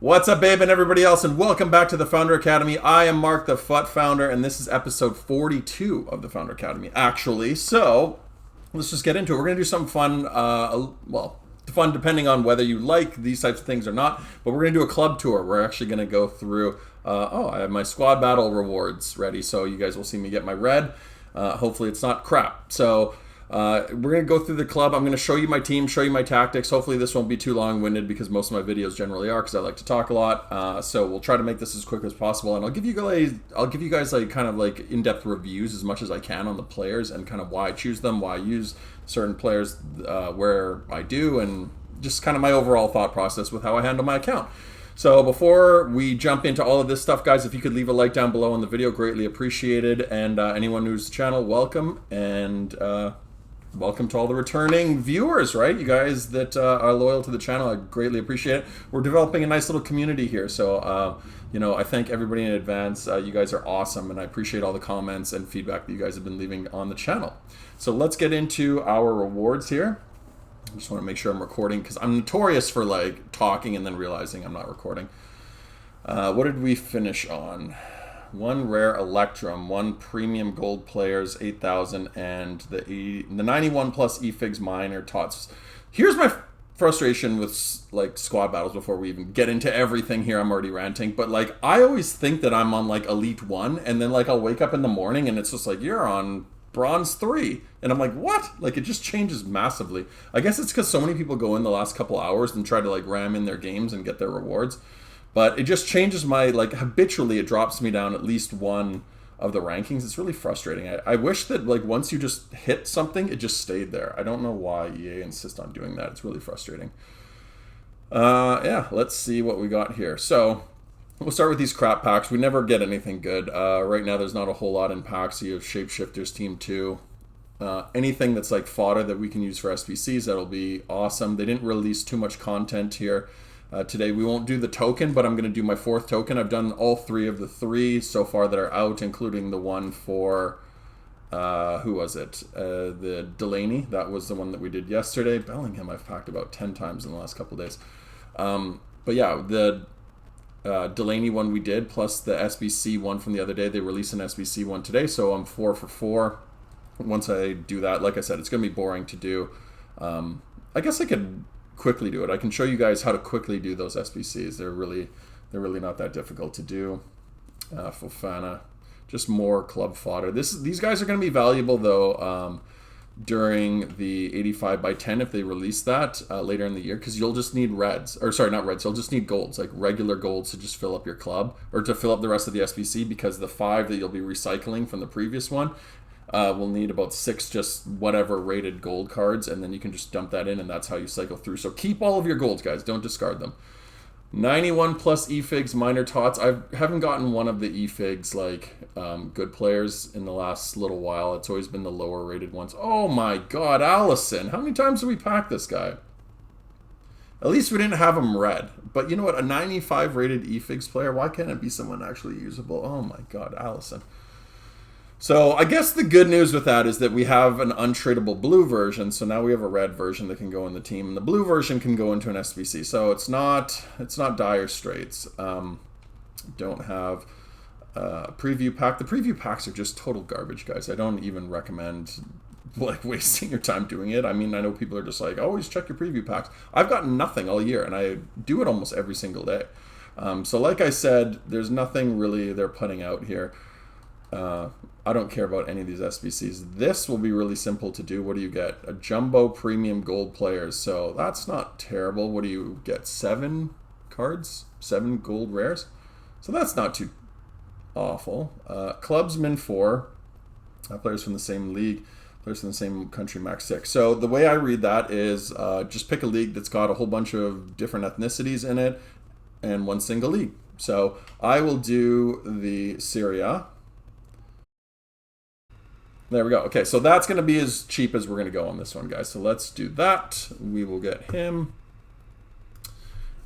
What's up, babe, and everybody else, and welcome back to the Founder Academy. I am Mark, the FUT founder, and this is episode 42 of the Founder Academy, actually. So, let's just get into it. We're going to do something fun, fun depending on whether you like these types of things or not, but we're going to do a club tour. We're actually going to go through, I have my squad battle rewards ready, so you guys will see me get my red. Hopefully it's not crap. So, we're going to go through the club. I'm going to show you my team, show you my tactics. Hopefully this won't be too long-winded because most of my videos generally are because I like to talk a lot. So we'll try to make this as quick as possible, and I'll give you guys like kind of like in-depth reviews as much as I can on the players and kind of why I choose them, why I use certain players where I do, and just kind of my overall thought process with how I handle my account. So before we jump into all of this stuff, guys, if you could leave a like down below on the video, greatly appreciated. And anyone who's to the channel, welcome. And welcome to all the returning viewers, right? You guys that are loyal to the channel, I greatly appreciate it. We're developing a nice little community here. So, I thank everybody in advance. You guys are awesome, and I appreciate all the comments and feedback that you guys have been leaving on the channel. So let's get into our rewards here. I just want to make sure I'm recording because I'm notorious for like talking and then realizing I'm not recording. What did we finish on? One rare Electrum, one premium gold players, 8,000, and the 91 plus eFigs minor tots. Here's my frustration with like squad battles before we even get into everything here. I'm already ranting, but like I always think that I'm on like Elite 1, and then like I'll wake up in the morning and it's just like you're on Bronze 3, and I'm like, what? Like it just changes massively. I guess it's because so many people go in the last couple hours and try to like ram in their games and get their rewards. But it just changes my, like, habitually it drops me down at least one of the rankings. It's really frustrating. I wish that, like, once you just hit something, it just stayed there. I don't know why EA insists on doing that. It's really frustrating. Yeah, let's see what we got here. So, we'll start with these crap packs. We never get anything good. Right now, there's not a whole lot in packs. You have Shapeshifters Team 2. Anything that's, like, fodder that we can use for SBCs, that'll be awesome. They didn't release too much content here. Today we won't do the token, but I'm going to do my fourth token. I've done all three of the three so far that are out, including the one for, who was it? The Delaney. That was the one that we did yesterday. Bellingham I've packed about 10 times in the last couple of days. But yeah, the Delaney one we did, plus the SBC one from the other day. They released an SBC one today, so I'm 4 for 4. Once I do that, like I said, it's going to be boring to do. I guess I could quickly do it. I can show you guys how to quickly do those SBCs. They're really not that difficult to do. Fofana, just more club fodder. These guys are going to be valuable though during the 85 by 10 if they release that later in the year, because you'll just need reds, or sorry, not reds. You'll just need golds, like regular golds, to just fill up your club or to fill up the rest of the SBC, because the 5 that you'll be recycling from the previous one. We'll need about 6 just whatever rated gold cards, and then you can just dump that in, and that's how you cycle through. So keep all of your golds, guys. Don't discard them. 91 plus eFigs minor tots. I haven't gotten one of the eFigs like good players in the last little while. It's always been the lower rated ones. Oh my god, Allison. How many times did we pack this guy? At least we didn't have him red. But you know what? A 95 rated eFigs player, why can't it be someone actually usable? Oh my god, Allison. So I guess the good news with that is that we have an untradeable blue version. So now we have a red version that can go in the team, and the blue version can go into an SBC. So it's not dire straits. Don't have a preview pack. The preview packs are just total garbage, guys. I don't even recommend like wasting your time doing it. I mean, I know people are just like, always check your preview packs. I've got nothing all year, and I do it almost every single day. So like I said, there's nothing really they're putting out here. I don't care about any of these SBCs. This will be really simple to do. What do you get? A jumbo premium gold players. So that's not terrible. What do you get? 7 cards? 7 gold rares? So that's not too awful. Clubs min 4. Players from the same league. Players from the same country max 6. So the way I read that is just pick a league that's got a whole bunch of different ethnicities in it and one single league. So I will do the Serie A. There we go. Okay, so that's going to be as cheap as we're going to go on this one, guys. So let's do that. We will get him.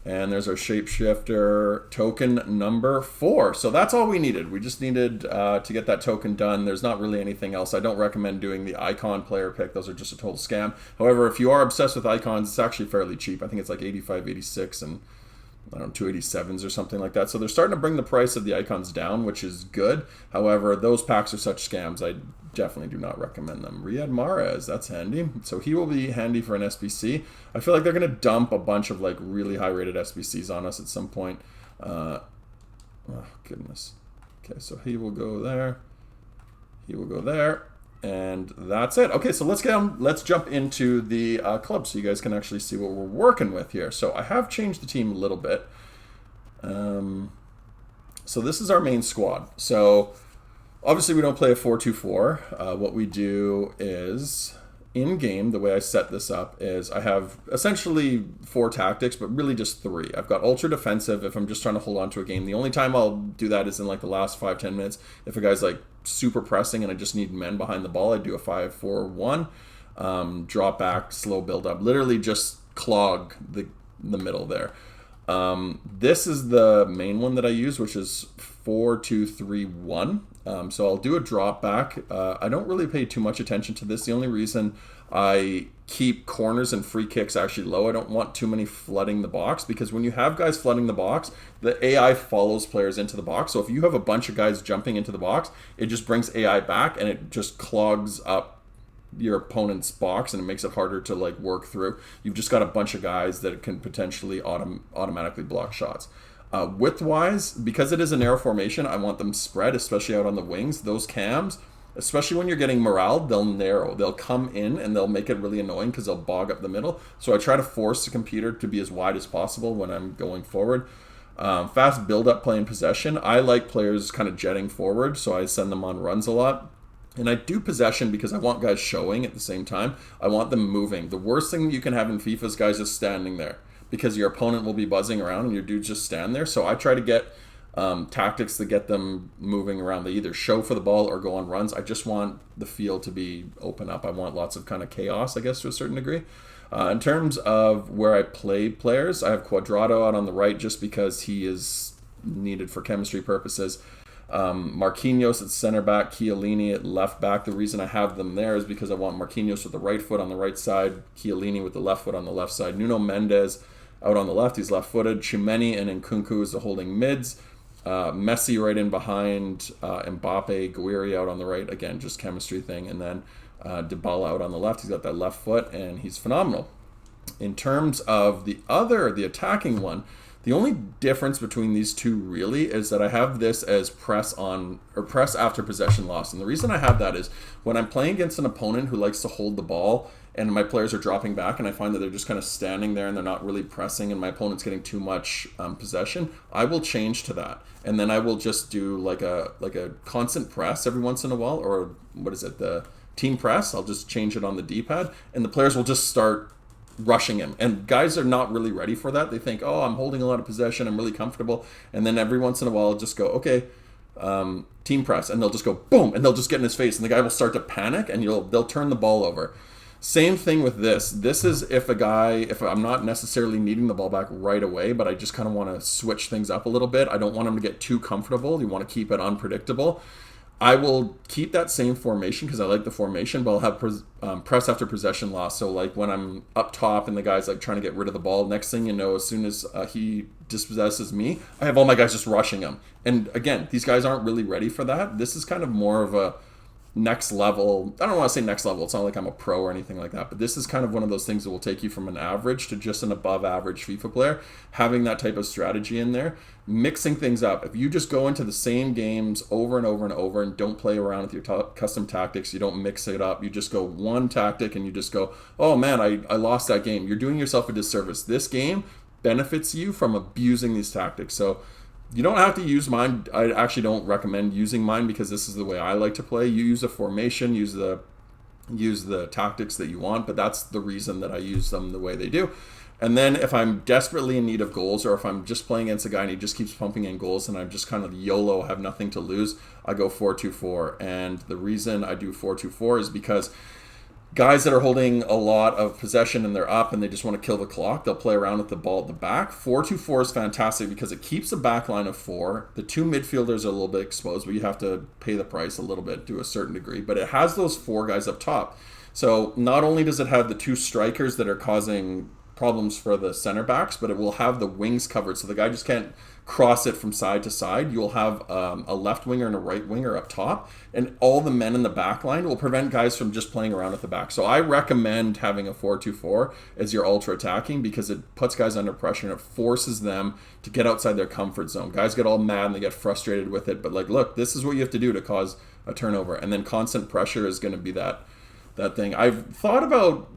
And there's our shapeshifter token number 4. So that's all we needed. We just needed to get that token done. There's not really anything else. I don't recommend doing the icon player pick. Those are just a total scam. However, if you are obsessed with icons, it's actually fairly cheap. I think it's like 85, 86, and I don't know, 287s or something like that. So they're starting to bring the price of the icons down, which is good. However, those packs are such scams. I definitely do not recommend them. Riyad Mahrez, that's handy. So he will be handy for an SBC. I feel like they're going to dump a bunch of like really high rated SBCs on us at some point. Oh, goodness. Okay, so he will go there. He will go there. And that's it. Okay, so let's jump into the club so you guys can actually see what we're working with here. So I have changed the team a little bit. So this is our main squad. So obviously we don't play a 4-2-4. What we do is in-game, the way I set this up is I have essentially 4 tactics, but really just 3. I've got ultra defensive if I'm just trying to hold on to a game. The only time I'll do that is in like the last 5-10 minutes. If a guy's like super pressing and I just need men behind the ball, I do a 5-4-1. Drop back, slow build up. Literally just clog the middle there. This is the main one that I use, which is 4-2-3-1. So I'll do a drop back. I don't really pay too much attention to this. The only reason I keep corners and free kicks actually low, I don't want too many flooding the box, because when you have guys flooding the box, the AI follows players into the box. So if you have a bunch of guys jumping into the box, it just brings AI back and it just clogs up your opponent's box and it makes it harder to like work through. You've just got a bunch of guys that can potentially automatically block shots. Width-wise, because it is a narrow formation, I want them spread, especially out on the wings. Those cams, especially when you're getting morale, they'll narrow. They'll come in and they'll make it really annoying because they'll bog up the middle. So I try to force the computer to be as wide as possible when I'm going forward. Fast build-up play and possession. I like players kind of jetting forward, so I send them on runs a lot. And I do possession because I want guys showing at the same time. I want them moving. The worst thing you can have in FIFA is guys just standing there, because your opponent will be buzzing around and your dudes just stand there. So I try to get tactics that get them moving around. They either show for the ball or go on runs. I just want the field to be open up. I want lots of kind of chaos, I guess, to a certain degree. In terms of where I play players, I have Cuadrado out on the right just because he is needed for chemistry purposes. Marquinhos at center back, Chiellini at left back. The reason I have them there is because I want Marquinhos with the right foot on the right side, Chiellini with the left foot on the left side. Nuno Mendes out on the left, he's left-footed. Chimeni and Nkunku is the holding mids. Messi right in behind, Mbappe, Guiri out on the right. Again, just chemistry thing. And then Dybala out on the left. He's got that left foot, and he's phenomenal. In terms of the attacking one, the only difference between these two really is that I have this as press on or press after possession loss. And the reason I have that is when I'm playing against an opponent who likes to hold the ball and my players are dropping back and I find that they're just kind of standing there and they're not really pressing and my opponent's getting too much possession, I will change to that. And then I will just do like a constant press every once in a while, or what is it, the team press. I'll just change it on the D-pad and the players will just start rushing him, and guys are not really ready for that. They think, oh, I'm holding a lot of possession, I'm really comfortable, and then every once in a while I'll just go, okay, team press, and they'll just go boom, and they'll just get in his face, and the guy will start to panic, and they'll turn the ball over. Same thing with this is if I'm not necessarily needing the ball back right away, but I just kind of want to switch things up a little bit. I don't want him to get too comfortable. You want to keep it unpredictable. I will keep that same formation because I like the formation, but I'll have press after possession loss. So like when I'm up top and the guy's like trying to get rid of the ball, next thing you know, as soon as he dispossesses me, I have all my guys just rushing him. And again, these guys aren't really ready for that. This is kind of more of a next level. I don't want to say next level. It's not like I'm a pro or anything like that, but this is kind of one of those things that will take you from an average to just an above average FIFA player. Having that type of strategy in there, mixing things up. If you just go into the same games over and over and over and don't play around with your custom tactics, you don't mix it up, you just go one tactic and you just go, oh man, I lost that game. You're doing yourself a disservice. This game benefits you from abusing these tactics. So you don't have to use mine. I actually don't recommend using mine because this is the way I like to play. You use a formation, use the tactics that you want, but that's the reason that I use them the way they do. And then if I'm desperately in need of goals, or if I'm just playing against a guy and he just keeps pumping in goals and I'm just kind of YOLO, have nothing to lose, I go 4-2-4. And the reason I do 4-2-4 is because guys that are holding a lot of possession and they're up and they just want to kill the clock, they'll play around with the ball at the back. 4-2-4 is fantastic because it keeps a back line of 4. The 2 midfielders are a little bit exposed, but you have to pay the price a little bit to a certain degree. But it has those 4 guys up top. So not only does it have the 2 strikers that are causing problems for the center backs, but it will have the wings covered, so the guy just can't cross it from side to side. You'll have a left winger and a right winger up top, and all the men in the back line will prevent guys from just playing around at the back. So I recommend having a 4-2-4 as your ultra attacking, because it puts guys under pressure and it forces them to get outside their comfort zone. Guys get all mad and they get frustrated with it, but like, look, this is what you have to do to cause a turnover, and then constant pressure is going to be that thing. I've thought about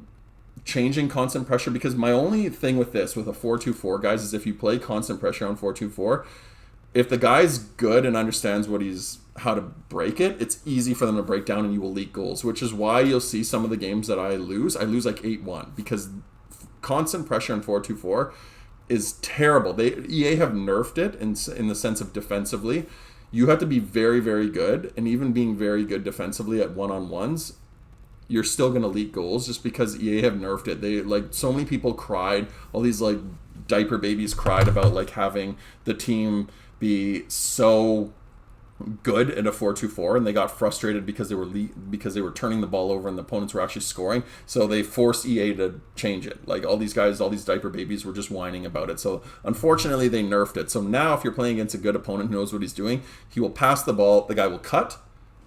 changing constant pressure, because my only thing with this, with a 4-2-4, guys, is if you play constant pressure on 4-2-4, if the guy's good and understands how to break it, it's easy for them to break down and you will leak goals, which is why you'll see some of the games that I lose like 8-1, because constant pressure on 4-2-4 is terrible. EA have nerfed it in the sense of defensively. You have to be very, very good, and even being very good defensively at one-on-ones, you're still going to leak goals, just because EA have nerfed it. They, like, so many people cried, all these like diaper babies cried about like having the team be so good at a 4-2-4, and they got frustrated because they were turning the ball over and the opponents were actually scoring. So they forced EA to change it. Like, all these guys, all these diaper babies were just whining about it. So unfortunately they nerfed it. So now if you're playing against a good opponent who knows what he's doing, he will pass the ball, the guy will cut,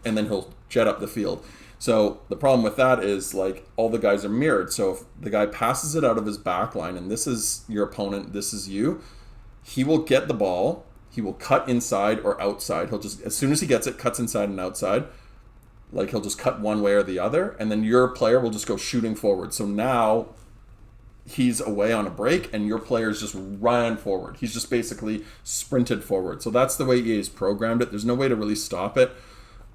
and then he'll jet up the field. So the problem with that is, like, all the guys are mirrored. So if the guy passes it out of his back line, and this is your opponent, this is you, he will get the ball, he will cut inside or outside. He'll just, as soon as he gets it, cuts inside and outside. Like, he'll just cut one way or the other, and then your player will just go shooting forward. So now he's away on a break, and your player's just ran forward. He's just basically sprinted forward. So that's the way EA's programmed it. There's no way to really stop it.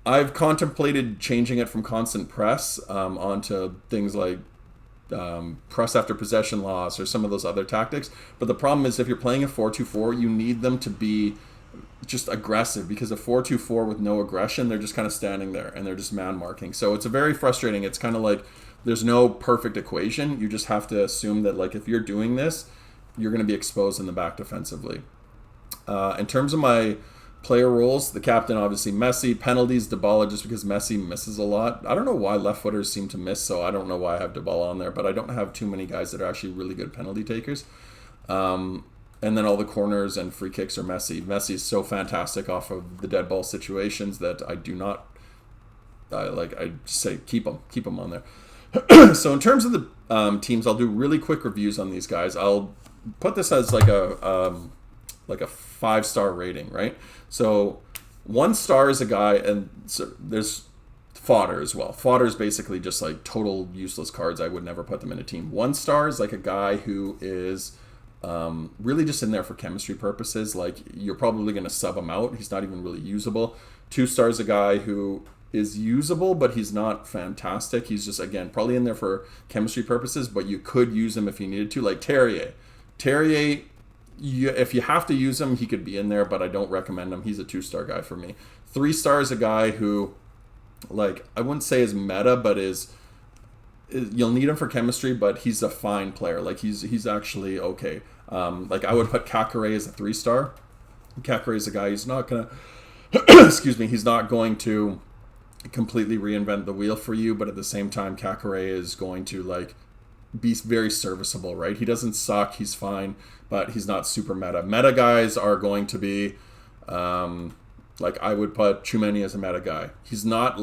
I've contemplated changing it from constant press onto things like press after possession loss or some of those other tactics. But the problem is, if you're playing a 4-2-4, you need them to be just aggressive, because a 4-2-4 with no aggression, they're just kind of standing there and they're just man marking. So it's a very frustrating. It's kind of like there's no perfect equation. You just have to assume that, like, if you're doing this, you're going to be exposed in the back defensively. In terms of my player roles, the captain, obviously Messi. Penalties, Dybala, just because Messi misses a lot. I don't know why left footers seem to miss, so I don't know why I have Dybala on there, but I don't have too many guys that are actually really good penalty takers. And then all the corners and free kicks are Messi. Messi is so fantastic off of the dead ball situations that I do not I just say keep him on there. So in terms of the teams, I'll do really quick reviews on these guys. I'll put this as like a 5-star rating, right? So 1 star is a guy, and so there's fodder as well. Fodder is basically just like total useless cards. I would never put them in a team. 1 star is like a guy who is really just in there for chemistry purposes. Like, you're probably going to sub him out. He's not even really usable. 2 stars a guy who is usable, but he's not fantastic. He's just, again, probably in there for chemistry purposes, but you could use him if you needed to. Like Terrier, if you have to use him, he could be in there, but I don't recommend him. He's a 2-star guy for me. 3 stars a guy who, like, I wouldn't say is meta, but you'll need him for chemistry, but he's a fine player. Like, he's actually okay. Like, I would put Kakare as a 3-star. Kakare is a guy who's not gonna excuse me, he's not going to completely reinvent the wheel for you, but at the same time, Kakare is going to, like, be very serviceable, right? He doesn't suck, he's fine, but he's not super meta. Meta guys are going to be like, I would put Tchouameni as a meta guy. He's not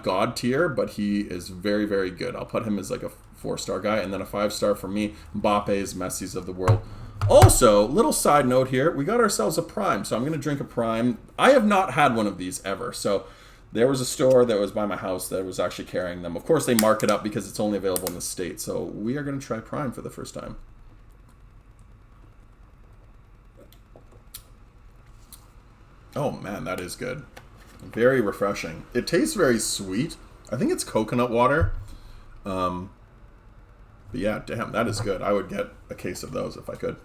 god tier, but he is very, very good. I'll put him as like a 4-star guy, and then a 5-star for me, Mbappe's, Messi's of the world. Also, little side note here, we got ourselves a Prime, so I'm going to drink a Prime. I have not had one of these ever, so there was a store that was by my house that was actually carrying them. Of course, they mark it up because it's only available in the States, so we are going to try Prime for the first time. Oh man, that is good. Very refreshing. It tastes very sweet. I think it's coconut water. But yeah, damn, that is good. I would get a case of those if I could.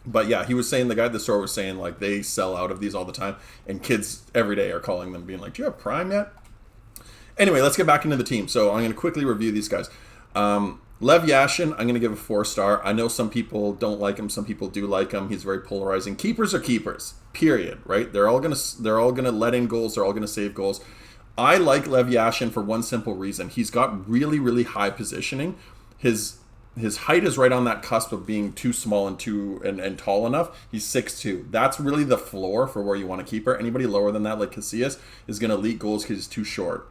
But yeah, he was saying, the guy at the store was saying, like, they sell out of these all the time, and kids every day are calling them being like, do you have Prime yet? Anyway, let's get back into the team. So I'm going to quickly review these guys. Lev Yashin, I'm going to give a 4-star. I know some people don't like him, some people do like him. He's very polarizing. Keepers are keepers, period, right? They're all going to let in goals, they're all going to save goals. I like Lev Yashin for one simple reason. He's got really, really high positioning. His his height is right on that cusp of being too small and tall enough. He's 6'2". That's really the floor for where you want to keep her. Anybody lower than that, like Casillas, is going to leak goals because he's too short.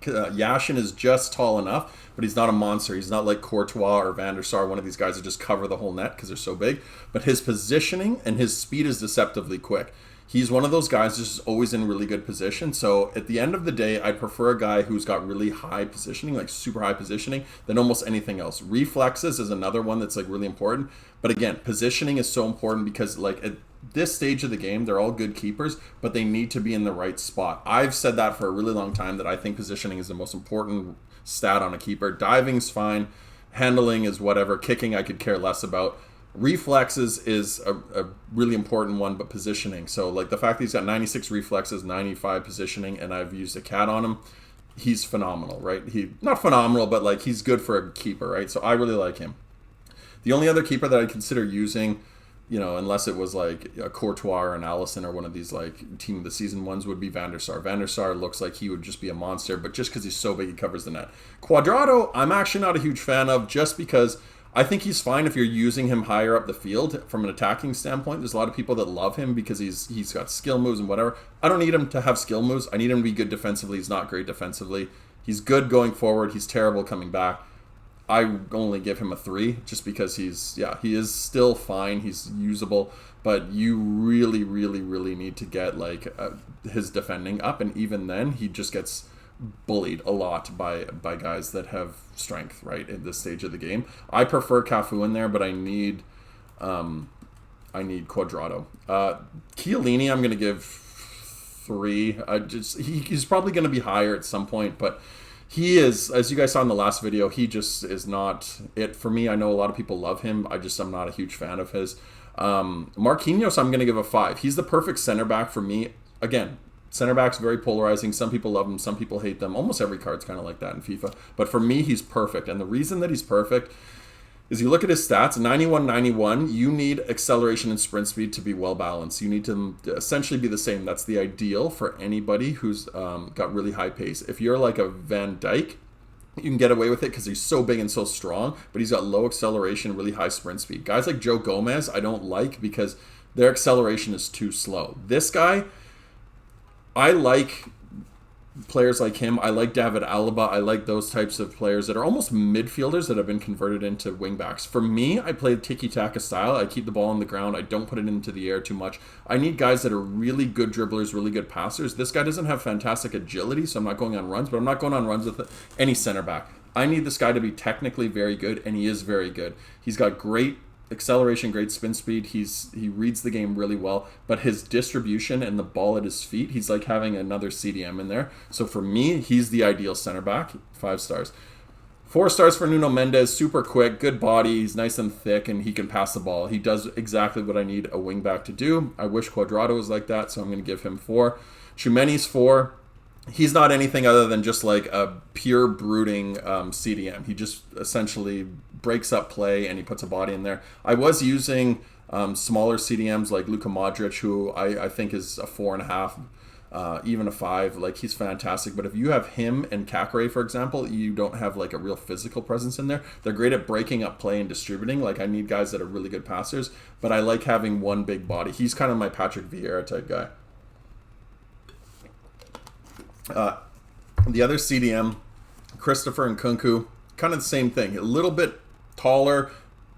Yashin is just tall enough, but he's not a monster. He's not like Courtois or Van der Sar, one of these guys that just cover the whole net because they're so big. But his positioning and his speed is deceptively quick. He's one of those guys that's just always in really good position. So at the end of the day, I prefer a guy who's got really high positioning, like super high positioning, than almost anything else. Reflexes is another one that's like really important. But again, positioning is so important because like at this stage of the game, they're all good keepers, but they need to be in the right spot. I've said that for a really long time, that I think positioning is the most important stat on a keeper. Diving's fine. Handling is whatever. Kicking I could care less about. Reflexes is a really important one, but positioning. So like the fact that he's got 96 reflexes, 95 positioning, and I've used a cat on him, he's phenomenal, right? Not phenomenal, but like he's good for a keeper, right? So I really like him. The only other keeper that I'd consider using, unless it was like a Courtois or an Allison or one of these like team of the season ones, would be Van der Sar. Van der Sar looks like he would just be a monster, but just because he's so big, he covers the net. Quadrado, I'm actually not a huge fan of, just because I think he's fine if you're using him higher up the field from an attacking standpoint. There's a lot of people that love him because he's got skill moves and whatever. I don't need him to have skill moves. I need him to be good defensively. He's not great defensively. He's good going forward. He's terrible coming back. I only give him a 3 just because he is still fine. He's usable, but you really, really, really need to get like his defending up, and even then he just gets bullied a lot by guys that have strength, right, at this stage of the game. I prefer Cafu in there, but I need Quadrado. Chiellini I'm going to give 3. He's probably going to be higher at some point, but he is, as you guys saw in the last video, he just is not it for me. I know a lot of people love him. I'm not a huge fan of his. Marquinhos I'm going to give a 5. He's the perfect center back for me. Again, center back's very polarizing. Some people love them, some people hate them. Almost every card's kind of like that in FIFA. But for me, he's perfect. And the reason that he's perfect is you look at his stats, 91-91, you need acceleration and sprint speed to be well balanced. You need to essentially be the same. That's the ideal for anybody who's got really high pace. If you're like a Van Dijk, you can get away with it because he's so big and so strong, but he's got low acceleration, really high sprint speed. Guys like Joe Gomez, I don't like because their acceleration is too slow. This guy, I like players like him. I like David Alaba. I like those types of players that are almost midfielders that have been converted into wingbacks. For me, I play tiki-taka style. I keep the ball on the ground. I don't put it into the air too much. I need guys that are really good dribblers, really good passers. This guy doesn't have fantastic agility, so I'm not going on runs, but I'm not going on runs with any center back. I need this guy to be technically very good, and he is very good. He's got great acceleration, great spin speed. He reads the game really well, but his distribution and the ball at his feet, he's like having another CDM in there. So for me, he's the ideal center back. 5 stars. 4 stars for Nuno Mendes. Super quick, good body. He's nice and thick, and he can pass the ball. He does exactly what I need a wing back to do. I wish Quadrado was like that, so I'm going to give him 4. Tchouameni's 4. He's not anything other than just like a pure brooding CDM. He just essentially breaks up play and he puts a body in there. I was using smaller CDMs like Luka Modric, who I think is a 4.5, even a 5. Like, he's fantastic. But if you have him and Kakare, for example, you don't have like a real physical presence in there. They're great at breaking up play and distributing. Like, I need guys that are really good passers, but I like having one big body. He's kind of my Patrick Vieira type guy. The other CDM, Christopher Nkunku, kind of the same thing. A little bit taller.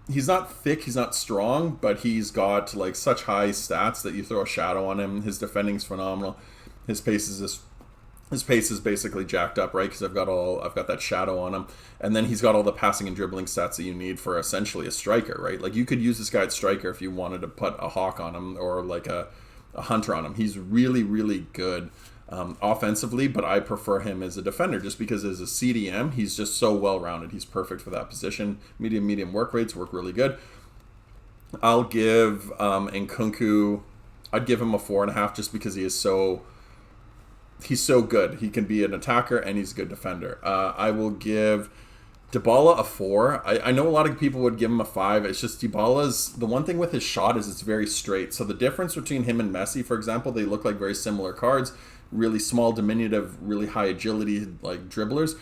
He's not thick, he's not strong, but he's got like such high stats that you throw a shadow on him. His defending's phenomenal. His pace is basically jacked up, right? Because I've got that shadow on him, and then he's got all the passing and dribbling stats that you need for essentially a striker, right? Like, you could use this guy at striker if you wanted to put a hawk on him or like a hunter on him. He's really, really good offensively, but I prefer him as a defender just because as a CDM, he's just so well-rounded. He's perfect for that position. Medium work rates work really good. I'll give Nkunku, I'd give him a 4.5 just because he's so good. He can be an attacker and he's a good defender. I will give Dybala a 4. I know a lot of people would give him a 5. It's just Dybala's, the one thing with his shot is it's very straight. So the difference between him and Messi, for example, they look like very similar cards. Really small, diminutive, really high agility, like dribblers.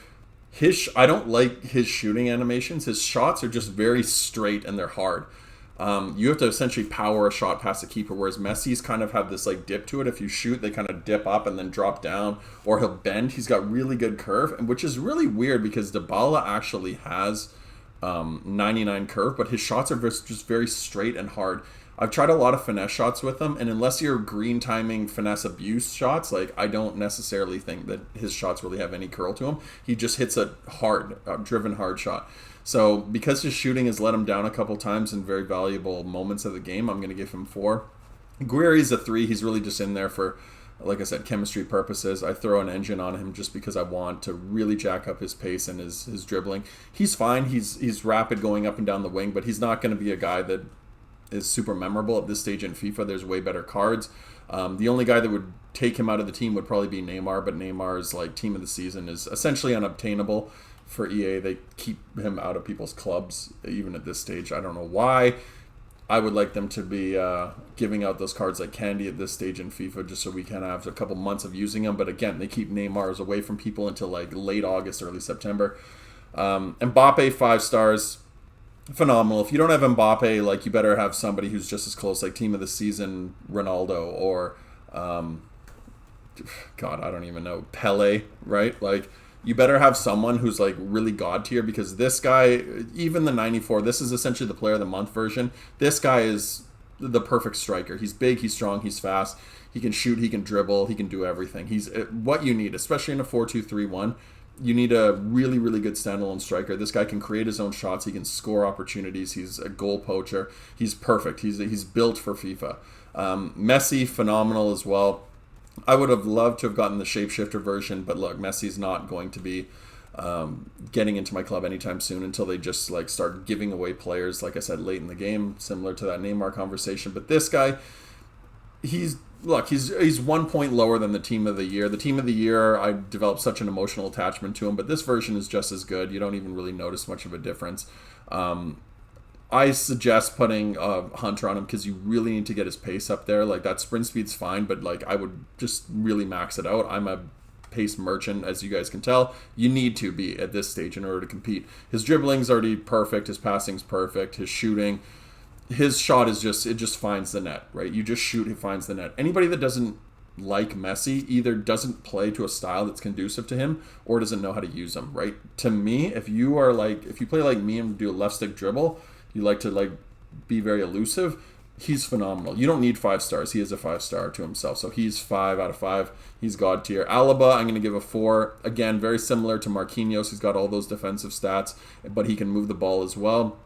I don't like his shooting animations. His shots are just very straight and they're hard. You have to essentially power a shot past the keeper, whereas Messi's kind of have this like dip to it. If you shoot, they kind of dip up and then drop down, or he'll bend. He's got really good curve, and which is really weird because Dybala actually has 99 curve, but his shots are just very straight and hard. I've tried a lot of finesse shots with him, and unless you're green timing finesse abuse shots, like I don't necessarily think that his shots really have any curl to him. He just hits a hard, driven hard shot. So because his shooting has let him down a couple times in very valuable moments of the game, I'm going to give him 4. Guerri's a 3. He's really just in there for, like I said, chemistry purposes. I throw an engine on him just because I want to really jack up his pace and his dribbling. He's fine. He's rapid going up and down the wing, but he's not going to be a guy that is super memorable at this stage in FIFA. There's way better cards. The only guy that would take him out of the team would probably be Neymar, but Neymar's like team of the season is essentially unobtainable for EA. They keep him out of people's clubs even at this stage. I don't know why. I would like them to be giving out those cards like candy at this stage in FIFA just so we can have a couple months of using them. But again, they keep Neymar's away from people until like late August, early September. Mbappe, 5 stars. Phenomenal. If you don't have Mbappe, like you better have somebody who's just as close, like team of the season Ronaldo or God, I don't even know, Pele, right? Like you better have someone who's like really god tier, because this guy, even the 94, this is essentially the player of the month version. This guy is the perfect striker. He's big, he's strong, he's fast. He can shoot, he can dribble, he can do everything. He's what you need, especially in a 4-2-3-1. You need a really, really good standalone striker. This guy can create his own shots. He can score opportunities. He's a goal poacher. He's perfect. He's built for FIFA. Messi, phenomenal as well. I would have loved to have gotten the shapeshifter version, but look, Messi's not going to be getting into my club anytime soon until they just like start giving away players, like I said, late in the game, similar to that Neymar conversation. But this guy, he's 1 point lower than the team of the year. The team of the year, I developed such an emotional attachment to him, but this version is just as good. You don't even really notice much of a difference. I suggest putting Hunter on him because you really need to get his pace up there. Like that sprint speed's fine, but like I would just really max it out. I'm a pace merchant, as you guys can tell. You need to be at this stage in order to compete. His dribbling's already perfect. His passing's perfect. His shooting. His shot is it just finds the net, right? You just shoot, it finds the net. Anybody that doesn't like Messi either doesn't play to a style that's conducive to him or doesn't know how to use him, right? To me, if you play like me and do a left stick dribble, you like to like be very elusive, he's phenomenal. You don't need 5 stars. He is a 5-star to himself. So he's 5 out of 5. He's god tier. Alaba, I'm going to give a 4. Again, very similar to Marquinhos. He's got all those defensive stats, but he can move the ball as well.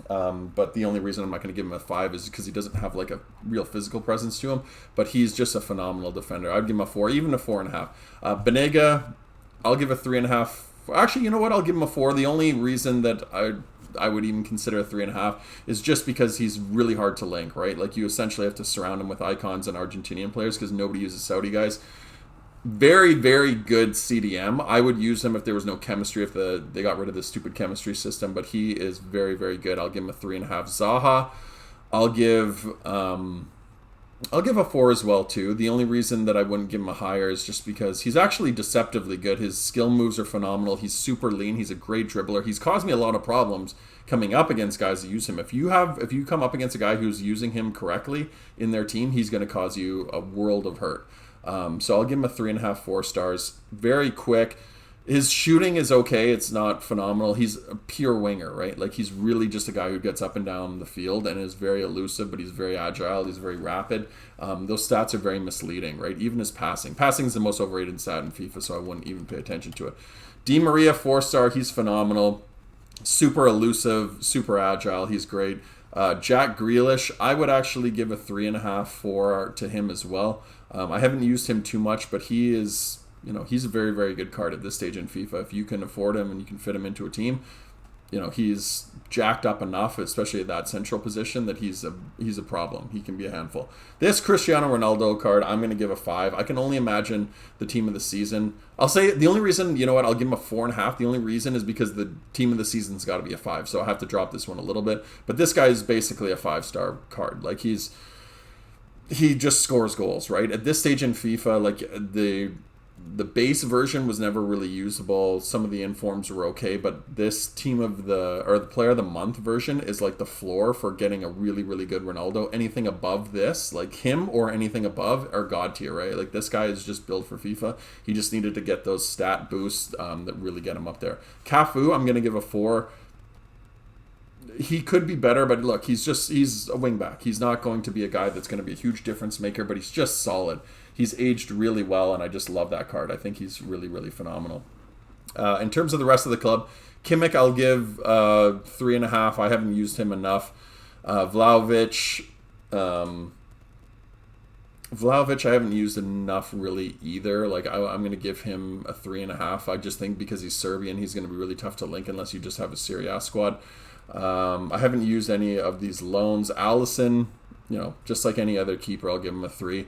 But the only reason I'm not going to give him a 5 is because he doesn't have like a real physical presence to him. But he's just a phenomenal defender. I'd give him a 4, even a 4.5. Banega, I'll give a 3.5. Actually, you know what? I'll give him a 4. The only reason that I would even consider a 3.5 is just because he's really hard to link, right? Like you essentially have to surround him with icons and Argentinian players because nobody uses Saudi guys. Very, very good CDM. I would use him if there was no chemistry, if they got rid of the stupid chemistry system, but he is very, very good. I'll give him a 3.5. Zaha, I'll give a 4 as well too. The only reason that I wouldn't give him a higher is just because he's actually deceptively good. His skill moves are phenomenal. He's super lean. He's a great dribbler. He's caused me a lot of problems coming up against guys that use him. If you come up against a guy who's using him correctly in their team, he's going to cause you a world of hurt. So I'll give him a 3.5, 4 stars. Very quick. His shooting is okay. It's not phenomenal. He's a pure winger, right? Like he's really just a guy who gets up and down the field and is very elusive, but he's very agile. He's very rapid. Those stats are very misleading, right? Even his passing. Passing is the most overrated stat in FIFA, so I wouldn't even pay attention to it. Di Maria, 4-star. He's phenomenal. Super elusive, super agile. He's great. Jack Grealish, I would actually give a 3.5, 4 to him as well. I haven't used him too much, but he is... he's a very, very good card at this stage in FIFA. If you can afford him and you can fit him into a team, he's jacked up enough, especially at that central position, that he's a problem. He can be a handful. This Cristiano Ronaldo card, I'm going to give a 5. I can only imagine the team of the season. I'll say the only reason, I'll give him a 4.5. The only reason is because the team of the season's got to be a 5. So I have to drop this one a little bit. But this guy is basically a 5-star card. Like he just scores goals, right? At this stage in FIFA, like the base version was never really usable. Some of the informs were okay, but this the player of the month version is like the floor for getting a really, really good Ronaldo. Anything above this, like him or anything above, are god tier, right? Like this guy is just built for FIFA. He just needed to get those stat boosts that really get him up there. Cafu, I'm going to give a 4. He could be better, but look, he's a wing back. He's not going to be a guy that's going to be a huge difference maker, but he's just solid. He's aged really well, and I just love that card. I think he's really, really phenomenal. In terms of the rest of the club, Kimmich, I'll give 3.5. I haven't used him enough. Vlahovic, I haven't used enough really either. Like I'm going to give him a 3.5. I just think because he's Serbian, he's going to be really tough to link unless you just have a Serie A squad. I haven't used any of these loans. Allison, just like any other keeper, I'll give him a 3.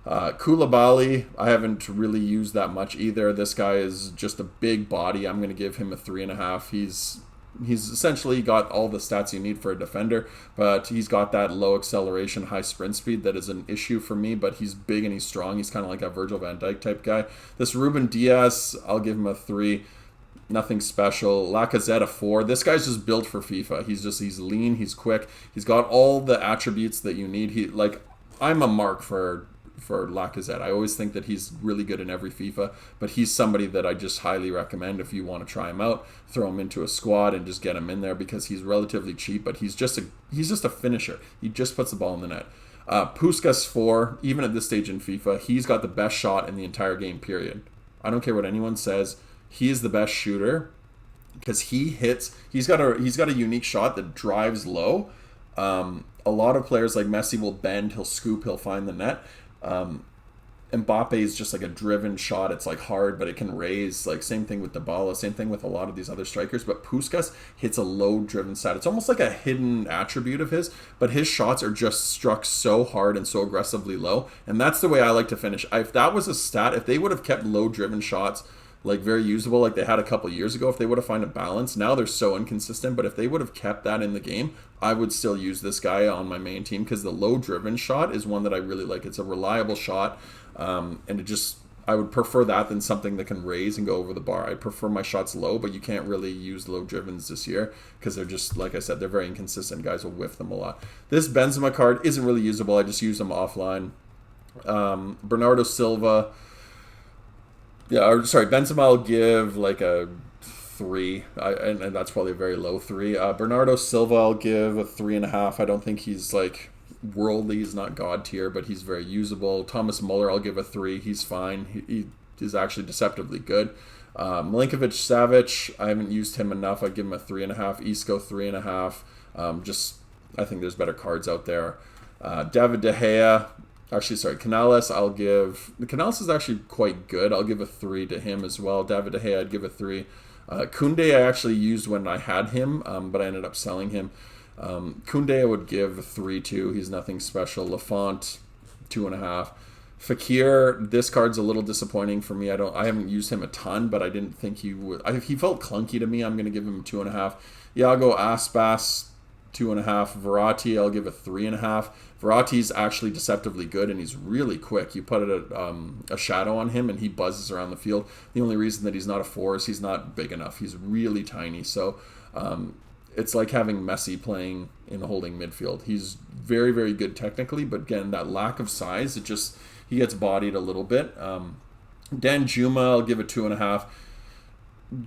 Koulibaly, I haven't really used that much either. This guy is just a big body. I'm going to give him a 3.5. He's essentially got all the stats you need for a defender, but he's got that low acceleration, high sprint speed that is an issue for me, but he's big and he's strong. He's kind of like a Virgil van Dijk type guy. This Ruben Diaz, I'll give him a 3. Nothing special. Lacazette, a 4. This guy's just built for FIFA. He's lean, he's quick, he's got all the attributes that you need. I'm a mark for Lacazette. I always think that he's really good in every FIFA, but he's somebody that I just highly recommend if you want to try him out. Throw him into a squad and just get him in there because he's relatively cheap, but he's just a finisher. He just puts the ball in the net. Puskas 4, even at this stage in FIFA, he's got the best shot in the entire game, period. I don't care what anyone says. He is the best shooter because he's got a unique shot that drives low. A lot of players like Messi will bend, he'll scoop, he'll find the net. Mbappe is just like a driven shot. It's like hard, but it can raise. Like same thing with Dybala, same thing with a lot of these other strikers. But Puskas hits a low driven stat. It's almost like a hidden attribute of his, but his shots are just struck so hard and so aggressively low. And that's the way I like to finish. If that was a stat, if they would have kept low driven shots like very usable like they had a couple years ago, if they would have found a balance. Now they're so inconsistent, but if they would have kept that in the game, I would still use this guy on my main team because the low driven shot is one that I really like. It's a reliable shot, and I would prefer that than something that can raise and go over the bar. I prefer my shots low, but you can't really use low drivens this year because they're just, like I said, they're very inconsistent. Guys will whiff them a lot. This Benzema card isn't really usable. I just use them offline. Bernardo Silva, Benzema I'll give like a 3, and that's probably a very low 3. Bernardo Silva I'll give a 3.5. I don't think he's like worldly, he's not god tier, but he's very usable. Thomas Muller I'll give a 3. He's fine. He is actually deceptively good. Milinkovic Savic, I haven't used him enough. I'd give him a 3.5. Isco 3.5. I think there's better cards out there. David De Gea, Canales, Canales is actually quite good. I'll give a 3 to him as well. David De Gea, I'd give a 3. Koundé I actually used when I had him, but I ended up selling him. Koundé I would give a 3 to. He's nothing special. Lafont, 2.5. Fakir, this card's a little disappointing for me. I haven't used him a ton, but I didn't think he would. He felt clunky to me. I'm going to give him a 2.5. Iago Aspas, 2.5. Verratti, I'll give a 3.5. Verratti's actually deceptively good, and he's really quick. You put a shadow on him, and he buzzes around the field. The only reason that he's not a 4 is he's not big enough. He's really tiny, so it's like having Messi playing in holding midfield. He's very, very good technically, but again, that lack of size, he gets bodied a little bit. Dan Juma, I'll give a 2.5.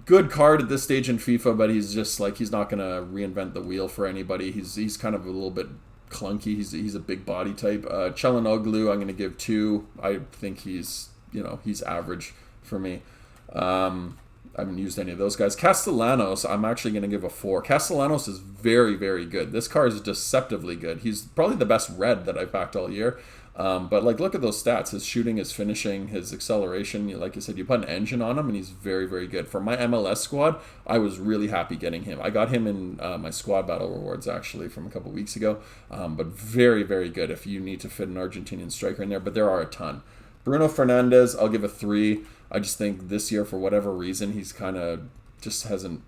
Good card at this stage in FIFA, but he's just like, he's not going to reinvent the wheel for anybody. He's kind of a little bit clunky. He's a big body type. Çalhanoğlu, I'm going to give 2. I think he's average for me. I haven't used any of those guys. Castellanos, I'm actually going to give a 4. Castellanos is very, very good. This card is deceptively good. He's probably the best red that I've backed all year. But look at those stats. His shooting, his finishing, his acceleration. Like you said, you put an engine on him, and he's very, very good. For my MLS squad, I was really happy getting him. I got him in my squad battle rewards, actually, from a couple weeks ago. But very, very good if you need to fit an Argentinian striker in there. But there are a ton. Bruno Fernandes, I'll give a 3. I just think this year, for whatever reason, he's kind of just hasn't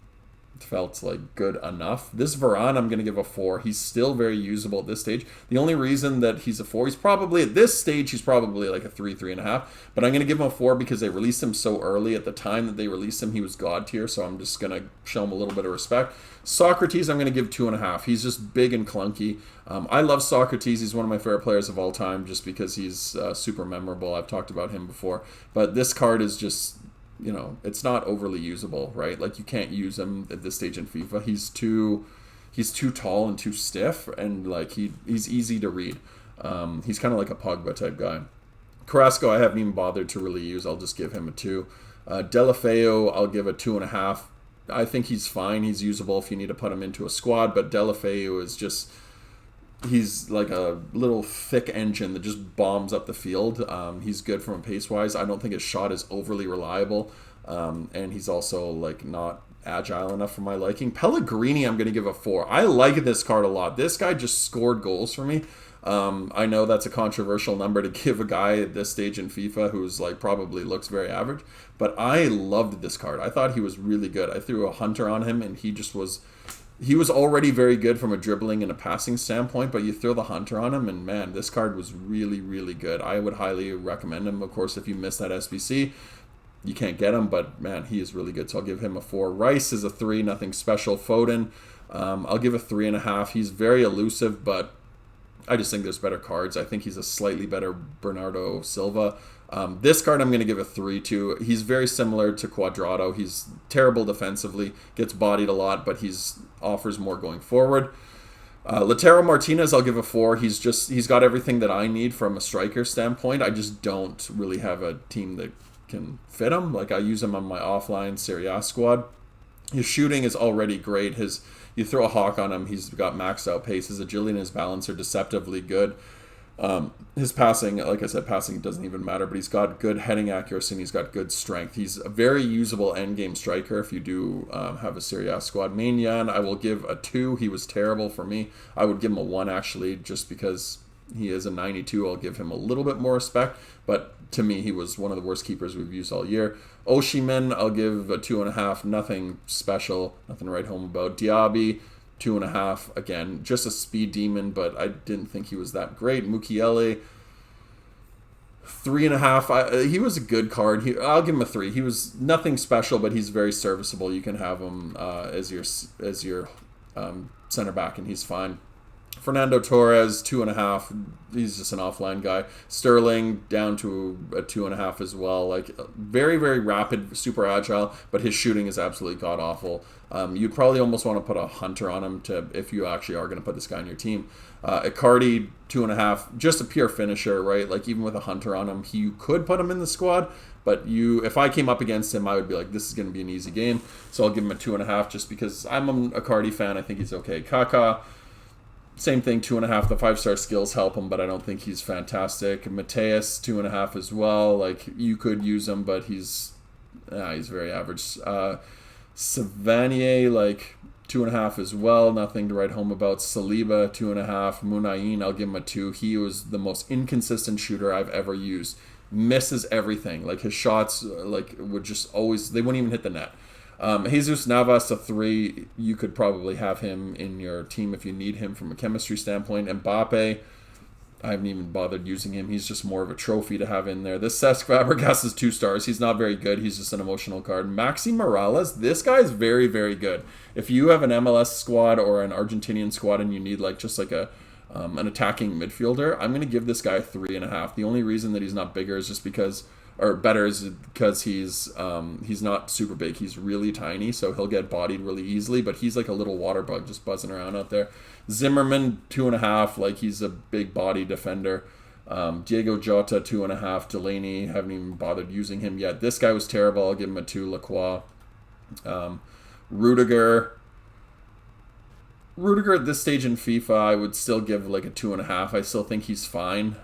felt like good enough. This Varane, I'm going to give a 4. He's still very usable at this stage. The only reason that he's a 4, he's probably at this stage, he's probably like a 3, 3.5. But I'm going to give him a 4 because they released him so early. At the time that they released him, he was God tier, so I'm just going to show him a little bit of respect. Socrates, I'm going to give 2.5. He's just big and clunky. I love Socrates. He's one of my favorite players of all time just because he's super memorable. I've talked about him before. But this card is just, you know, it's not overly usable, right? Like, you can't use him at this stage in FIFA. He's too tall and too stiff, and like he's easy to read. He's kind of like a Pogba type guy. Carrasco, I haven't even bothered to really use. I'll just give him a 2. Delafeu, I'll give a 2.5. I think he's fine. He's usable if you need to put him into a squad, but Delafeu is just, he's like a little thick engine that just bombs up the field. He's good from a pace-wise. I don't think his shot is overly reliable, and he's also like not agile enough for my liking. Pellegrini, I'm going to give a 4. I like this card a lot. This guy just scored goals for me. I know that's a controversial number to give a guy at this stage in FIFA who's like probably looks very average, but I loved this card. I thought he was really good. I threw a hunter on him, and he was already very good from a dribbling and a passing standpoint, but you throw the hunter on him, and man, this card was really, really good. I would highly recommend him. Of course, if you miss that SBC, you can't get him, but man, he is really good, so I'll give him a 4. Rice is a 3, nothing special. Foden, I'll give a 3.5. He's very elusive, but I just think there's better cards. I think he's a slightly better Bernardo Silva. This card I'm going to give a 3 to. He's very similar to Cuadrado. He's terrible defensively, gets bodied a lot, but he's offers more going forward. Lautaro Martinez, I'll give a 4. He's got everything that I need from a striker standpoint. I just don't really have a team that can fit him. Like, I use him on my offline Serie A squad. His shooting is already great. You throw a hawk on him, he's got maxed out pace. His agility and his balance are deceptively good. His passing, like I said, passing doesn't even matter, but he's got good heading accuracy and he's got good strength. He's a very usable endgame striker if you do have a Serie A squad. Maignan, I will give a 2. He was terrible for me. I would give him a 1 actually, just because he is a 92. I'll give him a little bit more respect, but to me, he was one of the worst keepers we've used all year. Oshiman, I'll give a 2.5. Nothing special, nothing to write home about. Diaby, 2.5. Again, just a speed demon, but I didn't think he was that great. Mukiele, 3.5. He was a good card. I'll give him a 3. He was nothing special, but he's very serviceable. You can have him as your center back, and he's fine. Fernando Torres, 2.5. He's just an offline guy. Sterling down to a 2.5 as well. Like, very, very rapid, super agile, but his shooting is absolutely god awful. You'd probably almost want to put a hunter on him if you actually are going to put this guy on your team. Icardi, 2.5. Just a pure finisher, right? Like, even with a hunter on him, you could put him in the squad, but if I came up against him, I would be like, this is going to be an easy game. So I'll give him a 2.5 just because I'm an Icardi fan. I think he's okay. Kaká, same thing, 2.5. The 5-star skills help him, but I don't think he's fantastic. Mateus, 2.5 as well. Like, you could use him, but he's very average. Savanier, like, 2.5 as well. Nothing to write home about. Saliba, 2.5. Munayin, I'll give him a 2. He was the most inconsistent shooter I've ever used. Misses everything. Like, his shots, like, would just always, they wouldn't even hit the net. Jesus Navas, a 3. You could probably have him in your team if you need him from a chemistry standpoint. Mbappe, I haven't even bothered using him. He's just more of a trophy to have in there. This Cesc Fabregas is 2 stars. He's not very good. He's just an emotional card. Maxi Morales, this guy is very, very good. If you have an MLS squad or an Argentinian squad and you need like just like an attacking midfielder, I'm going to give this guy a 3.5. The only reason that he's not bigger is just because, or better, is because he's not super big. He's really tiny, so he'll get bodied really easily, but he's like a little water bug just buzzing around out there. Zimmerman, 2.5, like he's a big body defender. Diego Jota, 2.5. Delaney, haven't even bothered using him yet. This guy was terrible. I'll give him a 2. Lacroix. Rudiger at this stage in FIFA, I would still give like a 2.5. I still think he's fine.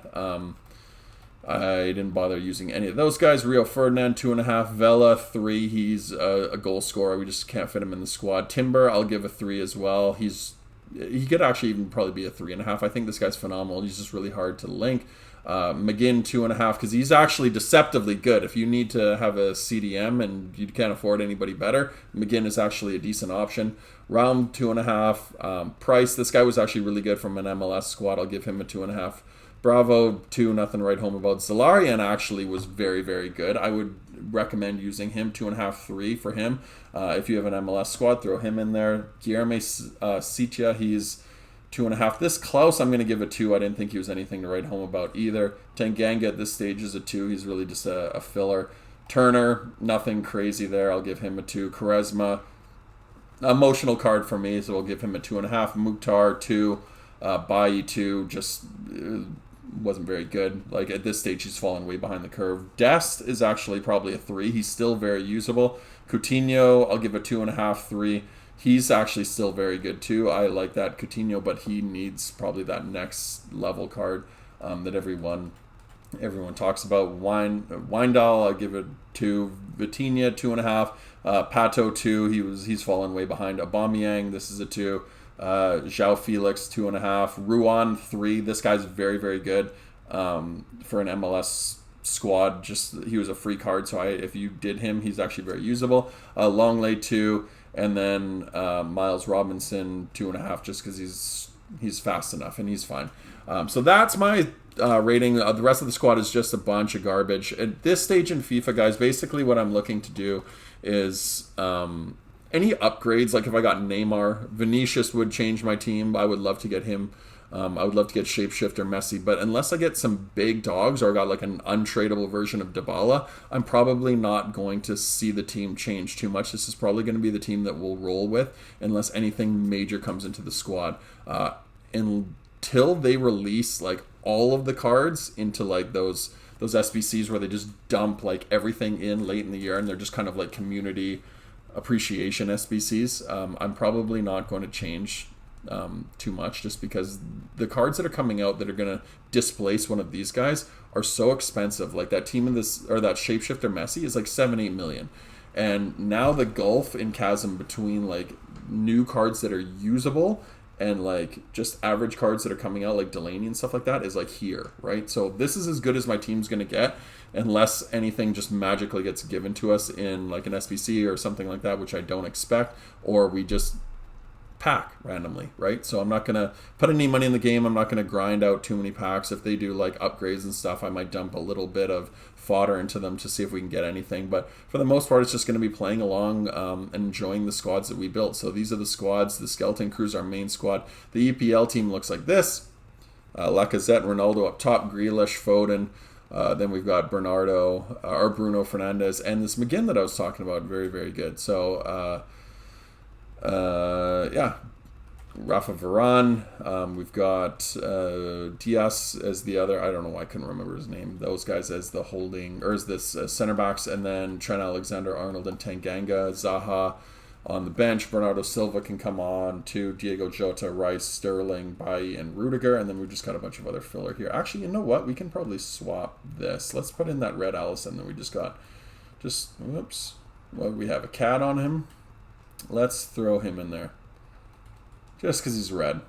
I didn't bother using any of those guys. Rio Ferdinand, 2.5. Vela, 3. He's a goal scorer. We just can't fit him in the squad. Timber, I'll give a 3 as well. He's he could actually even probably be a 3.5. I think this guy's phenomenal. He's just really hard to link. McGinn 2.5 because he's actually deceptively good. If you need to have a CDM and you can't afford anybody better, McGinn is actually a decent option. Raum 2.5. Price, this guy was actually really good from an MLS squad. I'll give him a 2.5. Bravo 2, nothing to write home about. Zalarian actually was very, very good. I would recommend using him 2.5, 3 for him. If you have an MLS squad, throw him in there. Guilherme Sitia, he's 2.5. This Klaus, I'm going to give a 2. I didn't think he was anything to write home about either. Tanganga at this stage is a 2. He's really just a filler. Turner, nothing crazy there. I'll give him a 2. Quaresma, emotional card for me, so I'll give him a 2.5. Mukhtar 2. Bailly 2. Just wasn't very good. Like at this stage, he's fallen way behind the curve. Dest is actually probably a 3. He's still very usable. Coutinho, I'll give a 2.5, 3. He's actually still very good too. I like that Coutinho, but he needs probably that next level card that everyone talks about. Wijndal, I'll give it 2. Vitinha 2.5. Pato 2. He's fallen way behind. Aubameyang, this is a 2. João Felix 2.5. Ruan 3. This guy's very, very good for an MLS squad. Just he was a free card, so if you did him, he's actually very usable. Longley 2. And then Miles Robinson 2.5, just because he's fast enough and he's fine. So that's my rating. The rest of the squad is just a bunch of garbage. At this stage in FIFA, guys, basically what I'm looking to do is any upgrades. Like if I got Neymar, Vinicius would change my team. I would love to get him. I would love to get Shapeshifter Messi, but unless I get some big dogs or I got like an untradeable version of Dybala, I'm probably not going to see the team change too much. This is probably going to be the team that we'll roll with unless anything major comes into the squad. Until they release like all of the cards into like those SBCs where they just dump like everything in late in the year and they're just kind of like community appreciation SBCs, I'm probably not going to change too much, just because the cards that are coming out that are going to displace one of these guys are so expensive. Like that team in this, or that Shapeshifter Messi is like 7-8 million, and now the gulf in chasm between like new cards that are usable and like just average cards that are coming out like Delaney and stuff like that is like here, right? So this is as good as my team's going to get unless anything just magically gets given to us in like an SBC or something like that, which I don't expect, or we just pack randomly, right? So I'm not going to put any money in the game. I'm not going to grind out too many packs. If they do like upgrades and stuff, I might dump a little bit of fodder into them to see if we can get anything. But for the most part, it's just going to be playing along and enjoying the squads that we built. So these are the squads. The Skeleton Crew's our main squad. The EPL team looks like this. Lacazette, Ronaldo up top, Grealish, Foden. Then we've got Bernardo, or Bruno Fernandes, and this McGinn that I was talking about. Very, very good. So, yeah, Rafa Varane. We've got Diaz as the other. I don't know why I couldn't remember his name. Those guys as the holding, or as this center backs, and then Trent Alexander-Arnold and Tanganga. Zaha on the bench. Bernardo Silva can come on too. Diego Jota, Rice, Sterling, Bailly, and Rudiger. And then we've just got a bunch of other filler here. Actually, you know what? We can probably swap this. Let's put in that red Allison that we just got. Whoops. Well, we have a cat on him. Let's throw him in there. Just because he's red.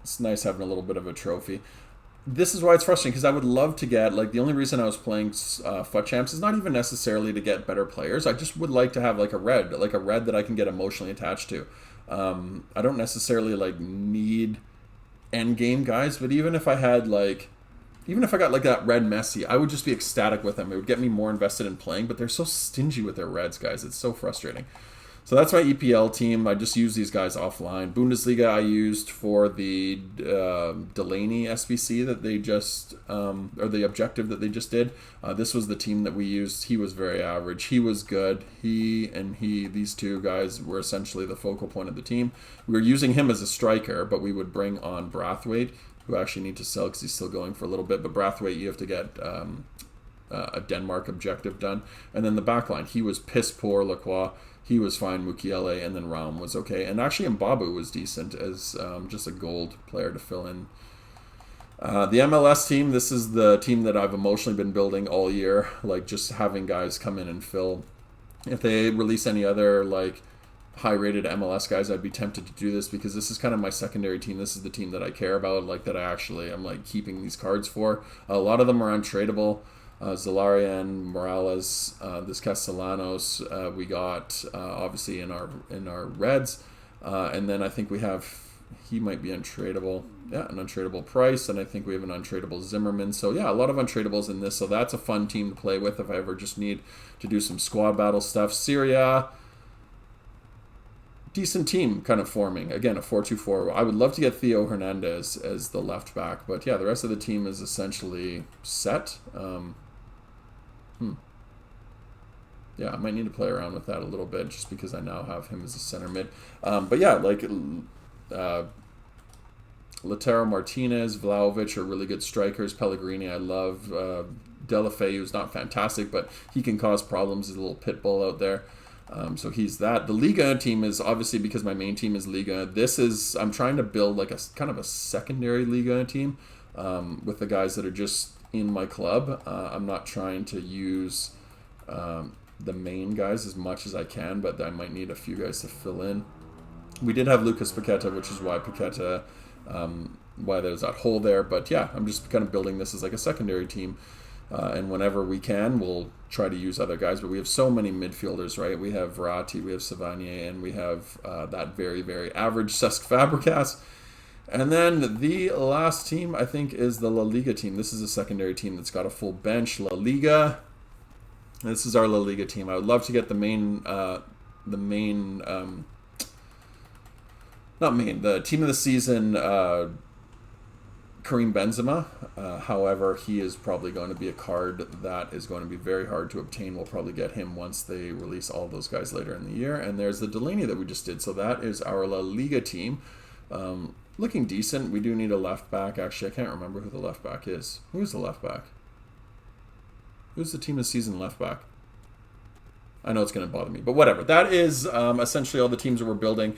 It's nice having a little bit of a trophy. This is why it's frustrating, because I would love to get, like, the only reason I was playing FUT Champs is not even necessarily to get better players. I just would like to have, like a red that I can get emotionally attached to. I don't necessarily, like, need endgame guys, but even if I had, like, even if I got, like, that red Messi, I would just be ecstatic with them. It would get me more invested in playing, but they're so stingy with their reds, guys. It's so frustrating. So that's my EPL team. I just use these guys offline. Bundesliga I used for the Delaney SBC that they just, or the objective that they just did. This was the team that we used. He was very average. He was good. These two guys were essentially the focal point of the team. We were using him as a striker, but we would bring on Brathwaite, who I actually need to sell because he's still going for a little bit. But Brathwaite, you have to get a Denmark objective done. And then the backline, he was piss poor. Lacroix, he was fine. Mukiele, and then Raum was okay. And actually Mbabu was decent as just a gold player to fill in. The MLS team, this is the team that I've emotionally been building all year. Like, just having guys come in and fill. If they release any other, like, high-rated MLS guys, I'd be tempted to do this because this is kind of my secondary team. This is the team that I care about, like that I actually am like keeping these cards for. A lot of them are untradeable. Zalarian, Morales, this Castellanos, we got obviously in our Reds, and then I think we have, he might be untradeable. Yeah, an untradeable Price, and I think we have an untradeable Zimmerman. So yeah, a lot of untradables in this. So that's a fun team to play with if I ever just need to do some squad battle stuff. Syria, decent team kind of forming. Again, a 4-2-4. I would love to get Theo Hernandez as the left back, but yeah, the rest of the team is essentially set. Yeah, I might need to play around with that a little bit just because I now have him as a center mid. But yeah, like Lautaro Martinez, Vlahovic are really good strikers. Pellegrini, I love. Delafeu, who's not fantastic, but he can cause problems. He's a little pit bull out there. So he's that. The Liga team is obviously, because my main team is Liga. I'm trying to build like a kind of a secondary Liga team with the guys that are just in my club. I'm not trying to use the main guys as much as I can, but I might need a few guys to fill in. We did have Lucas Paqueta, which is why Paqueta, why there's that hole there. But yeah, I'm just kind of building this as like a secondary team. And whenever we can, we'll try to use other guys. But we have so many midfielders, right? We have Verratti, we have Savanier, and we have that very, very average Cesc Fabregas. And then the last team, I think, is the La Liga team. This is a secondary team that's got a full bench. La Liga. This is our La Liga team. I would love to get the team of the season, Karim Benzema. However, he is probably going to be a card that is going to be very hard to obtain. We'll probably get him once they release all those guys later in the year. And there's the Delaney that we just did. So that is our La Liga team. Looking decent. We do need a left back. Actually, I can't remember who the left back is. Who's the left back? Who's the team of the season left back? I know it's going to bother me, but whatever. That is essentially all the teams that we're building.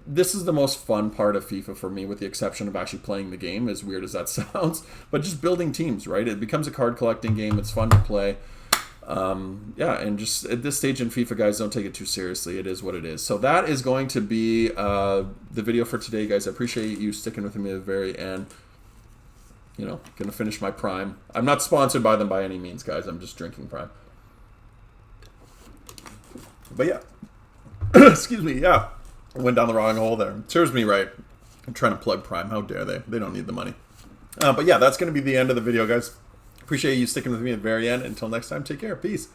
This is the most fun part of FIFA for me, with the exception of actually playing the game, as weird as that sounds. But just building teams, right? It becomes a card collecting game. It's fun to play. Yeah, and just at this stage in FIFA, guys, don't take it too seriously. It is what it is. So that is going to be the video for today, guys. I appreciate you sticking with me at the very end. You know, going to finish my Prime. I'm not sponsored by them by any means, guys. I'm just drinking Prime. But yeah. Excuse me, yeah. I went down the wrong hole there. Serves me right. I'm trying to plug Prime. How dare they? They don't need the money. But yeah, that's going to be the end of the video, guys. Appreciate you sticking with me at the very end. Until next time, take care. Peace.